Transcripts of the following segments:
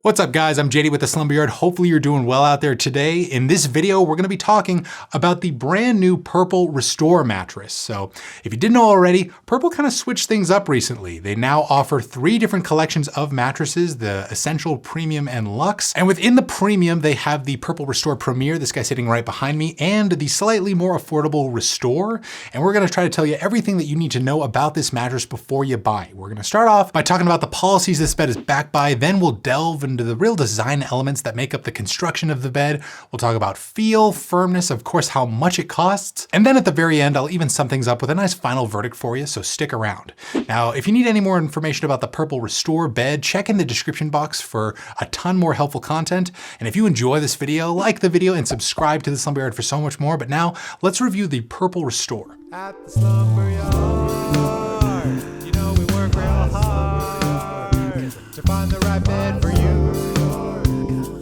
What's up guys, I'm JD with the Slumber Yard. Hopefully you're doing well out there today. In this video, we're gonna be talking about the brand new Purple Restore mattress. So if you didn't know already, Purple kind of switched things up recently. They now offer 3 different collections of mattresses, the Essential, Premium, and Luxe. And within the Premium, they have the Purple Restore Premier, this guy sitting right behind me, and the slightly more affordable Restore. And we're gonna try to tell you everything that you need to know about this mattress before you buy it. We're gonna start off by talking about the policies this bed is backed by, then we'll delve into the real design elements that make up the construction of the bed. We'll talk about feel, firmness, of course, how much it costs. And then at the very end, I'll even sum things up with a nice final verdict for you, so stick around. Now, if you need any more information about the Purple Restore bed, check in the description box for a ton more helpful content. And if you enjoy this video, like the video and subscribe to the Slumber Yard for so much more. But now, let's review the Purple Restore. At the Slumber Yard, you know we work real hard to find the right bed for you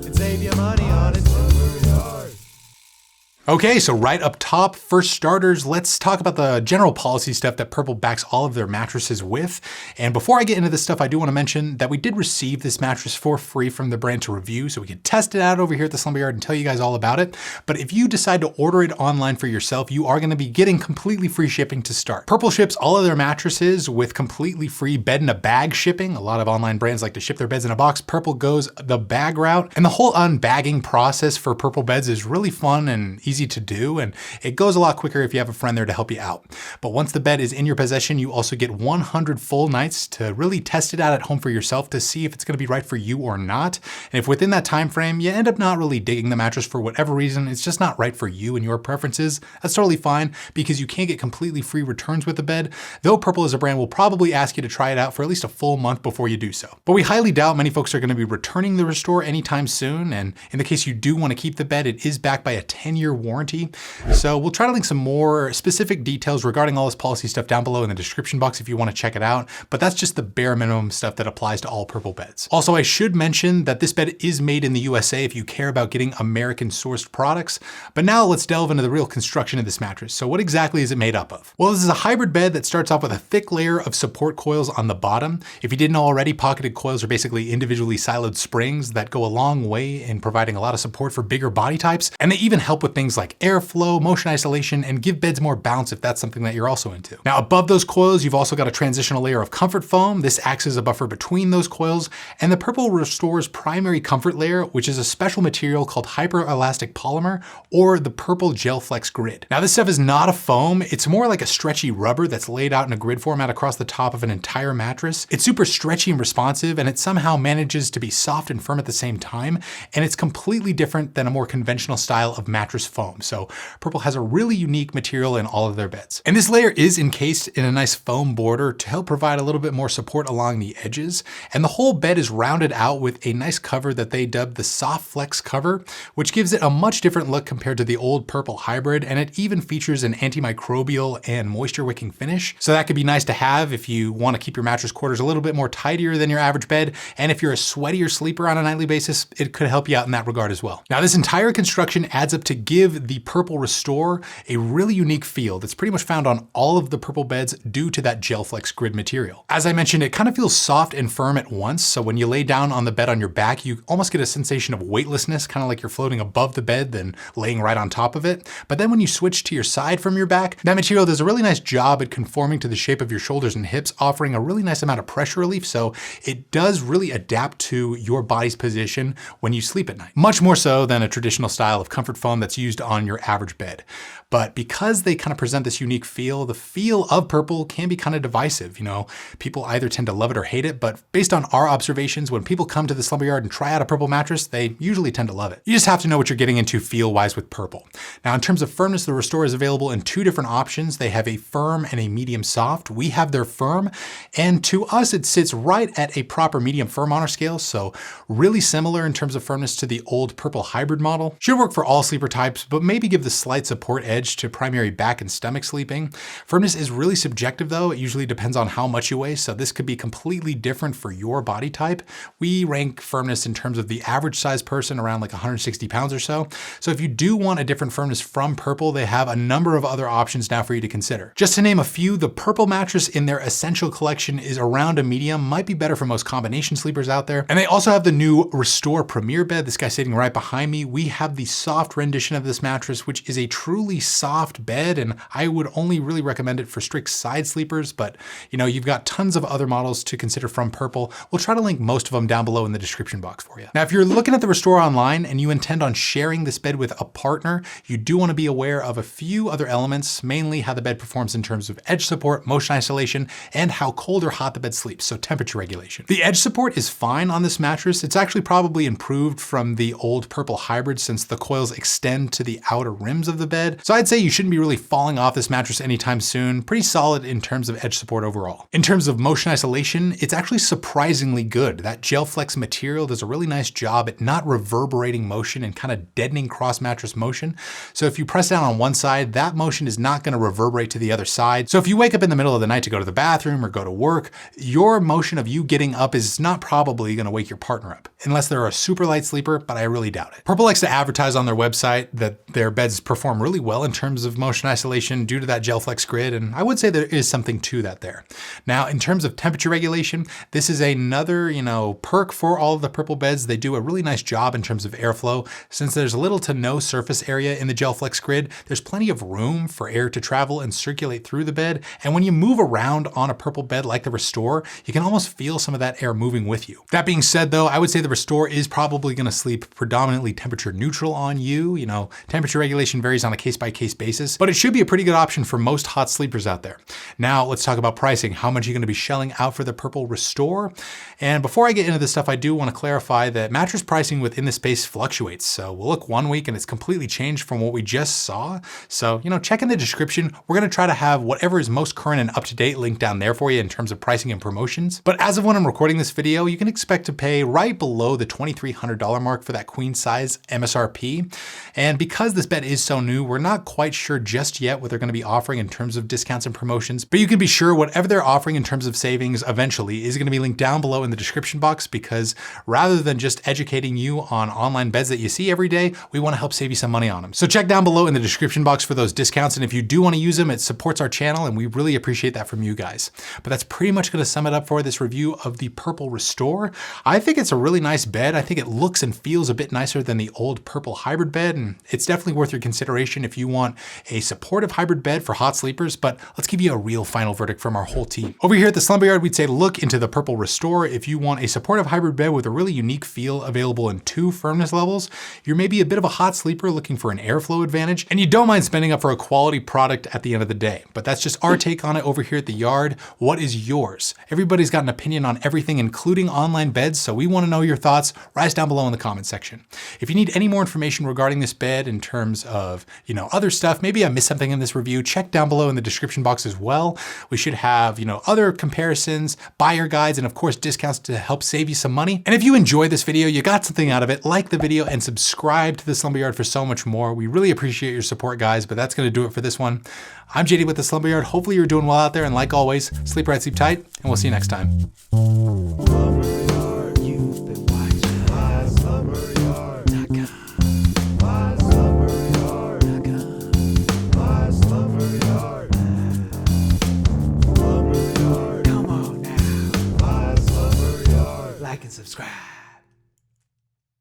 and save you money on it. Okay, so right up top, for starters, let's talk about the general policy stuff that Purple backs all of their mattresses with. And before I get into this stuff, I do want to mention that we did receive this mattress for free from the brand to review, so we could test it out over here at the Slumber Yard and tell you guys all about it. But if you decide to order it online for yourself, you are going to be getting completely free shipping to start. Purple ships all of their mattresses with completely free bed in a bag shipping. A lot of online brands like to ship their beds in a box. Purple goes the bag route. And the whole unbagging process for Purple beds is really fun and easy to do, and it goes a lot quicker if you have a friend there to help you out. But once the bed is in your possession, you also get 100 full nights to really test it out at home for yourself to see if it's going to be right for you or not. And if within that time frame you end up not really digging the mattress for whatever reason, it's just not right for you and your preferences, that's totally fine because you can't get completely free returns with the bed, though Purple as a brand will probably ask you to try it out for at least a full month before you do so. But we highly doubt many folks are going to be returning the Restore anytime soon, and in the case you do want to keep the bed, it is backed by a 10-year warranty. So we'll try to link some more specific details regarding all this policy stuff down below in the description box if you want to check it out, but that's just the bare minimum stuff that applies to all Purple beds. Also, I should mention that this bed is made in the USA if you care about getting American sourced products. But now let's delve into the real construction of this mattress. So what exactly is it made up of? Well, this is a hybrid bed that starts off with a thick layer of support coils on the bottom. If you didn't know already, pocketed coils are basically individually siloed springs that go a long way in providing a lot of support for bigger body types, and they even help with things like airflow, motion isolation, and give beds more bounce if that's something that you're also into. Now, above those coils, you've also got a transitional layer of comfort foam. This acts as a buffer between those coils, and the Purple Restore's primary comfort layer, which is a special material called hyperelastic polymer, or the Purple Gel Flex Grid. Now, this stuff is not a foam. It's more like a stretchy rubber that's laid out in a grid format across the top of an entire mattress. It's super stretchy and responsive, and it somehow manages to be soft and firm at the same time, and it's completely different than a more conventional style of mattress foam. So Purple has a really unique material in all of their beds. And this layer is encased in a nice foam border to help provide a little bit more support along the edges. And the whole bed is rounded out with a nice cover that they dubbed the Soft Flex cover, which gives it a much different look compared to the old Purple hybrid. And it even features an antimicrobial and moisture wicking finish. So that could be nice to have if you want to keep your mattress quarters a little bit more tidier than your average bed. And if you're a sweatier sleeper on a nightly basis, it could help you out in that regard as well. Now, this entire construction adds up to give the Purple Restore a really unique feel that's pretty much found on all of the Purple beds due to that Gel Flex Grid material. As I mentioned, it kind of feels soft and firm at once, so when you lay down on the bed on your back, you almost get a sensation of weightlessness, kind of like you're floating above the bed than laying right on top of it. But then when you switch to your side from your back, that material does a really nice job at conforming to the shape of your shoulders and hips, offering a really nice amount of pressure relief, so it does really adapt to your body's position when you sleep at night. Much more so than a traditional style of comfort foam that's used on your average bed. But because they kind of present this unique feel, the feel of Purple can be kind of divisive. You know, people either tend to love it or hate it, but based on our observations, when people come to the Slumber Yard and try out a Purple mattress, they usually tend to love it. You just have to know what you're getting into feel-wise with Purple. Now, in terms of firmness, the Restore is available in 2 different options. They have a firm and a medium soft. We have their firm, and to us, it sits right at a proper medium firm on our scale, so really similar in terms of firmness to the old Purple hybrid model. Should work for all sleeper types, but maybe give the slight support edge to primary back and stomach sleeping. Firmness is really subjective though. It usually depends on how much you weigh, so this could be completely different for your body type. We rank Firmness in terms of the average size person around like 160 pounds or so. So if you do want a different Firmness from Purple, they have a number of other options now for you to consider. Just to name a few, the Purple mattress in their Essential collection is around a medium, might be better for most combination sleepers out there. And they also have the new Restore Premier bed. This guy sitting right behind me. We have the soft rendition of this mattress, which is a truly soft bed, and I would only really recommend it for strict side sleepers, but you know, you've got tons of other models to consider from Purple. We'll try to link most of them down below in the description box for you. Now, if you're looking at the Restore online and you intend on sharing this bed with a partner, you do want to be aware of a few other elements, mainly how the bed performs in terms of edge support, motion isolation, and how cold or hot the bed sleeps, so temperature regulation. The edge support is fine on this mattress. It's actually probably improved from the old Purple hybrid since the coils extend to the outer rims of the bed. So I'd say you shouldn't be really falling off this mattress anytime soon. Pretty solid in terms of edge support overall. In terms of motion isolation, it's actually surprisingly good. That gel flex material does a really nice job at not reverberating motion and kind of deadening cross mattress motion. So if you press down on one side, that motion is not going to reverberate to the other side. So if you wake up in the middle of the night to go to the bathroom or go to work, your motion of you getting up is not probably going to wake your partner up, unless they're a super light sleeper, but I really doubt it. Purple likes to advertise on their website that their beds perform really well in terms of motion isolation due to that gel flex grid, and I would say there is something to that there. Now, in terms of temperature regulation, this is another, perk for all of the Purple beds. They do a really nice job in terms of airflow. Since there's little to no surface area in the gel flex grid, there's plenty of room for air to travel and circulate through the bed. And when you move around on a Purple bed like the Restore, you can almost feel some of that air moving with you. That being said though, I would say the Restore is probably going to sleep predominantly temperature neutral on you. Temperature regulation varies on a case-by-case basis, but it should be a pretty good option for most hot sleepers out there. Now let's talk about pricing. How much are you going to be shelling out for the Purple Restore? And before I get into this stuff, I do want to clarify that mattress pricing within the space fluctuates. So we'll look one week and it's completely changed from what we just saw. So, check in the description. We're going to try to have whatever is most current and up to date linked down there for you in terms of pricing and promotions. But as of when I'm recording this video, you can expect to pay right below the $2,300 mark for that queen size MSRP. And because this bed is so new, we're not quite sure just yet what they're going to be offering in terms of discounts and promotions, but you can be sure whatever they're offering in terms of savings eventually is going to be linked down below in the description box, because rather than just educating you on online beds that you see every day, we want to help save you some money on them. So check down below in the description box for those discounts. And if you do want to use them, it supports our channel and we really appreciate that from you guys. But that's pretty much going to sum it up for this review of the Purple Restore. I think it's a really nice bed. I think it looks and feels a bit nicer than the old Purple hybrid bed, and it's definitely worth your consideration if you want a supportive hybrid bed for hot sleepers. But let's give you a real final verdict from our whole team. Over here at the Slumber Yard, we'd say look into the Purple Restore if you want a supportive hybrid bed with a really unique feel, available in 2 firmness levels. You're maybe a bit of a hot sleeper looking for an airflow advantage, and you don't mind spending up for a quality product at the end of the day. But that's just our take on it over here at the Yard. What is yours? Everybody's got an opinion on everything, including online beds, so we want to know your thoughts. Write down below in the comment section. If you need any more information regarding this bed in terms of, other stuff, maybe I missed something in this review, check down below in the description box as well. We should have, other comparisons, buyer guides, and of course discounts to help save you some money. And if you enjoyed this video, you got something out of it, like the video and subscribe to the Slumber Yard for so much more. We really appreciate your support, guys, but that's going to do it for this one. I'm JD with the Slumber Yard. Hopefully you're doing well out there, and like always, sleep right, sleep tight, and we'll see you next time. Like and subscribe.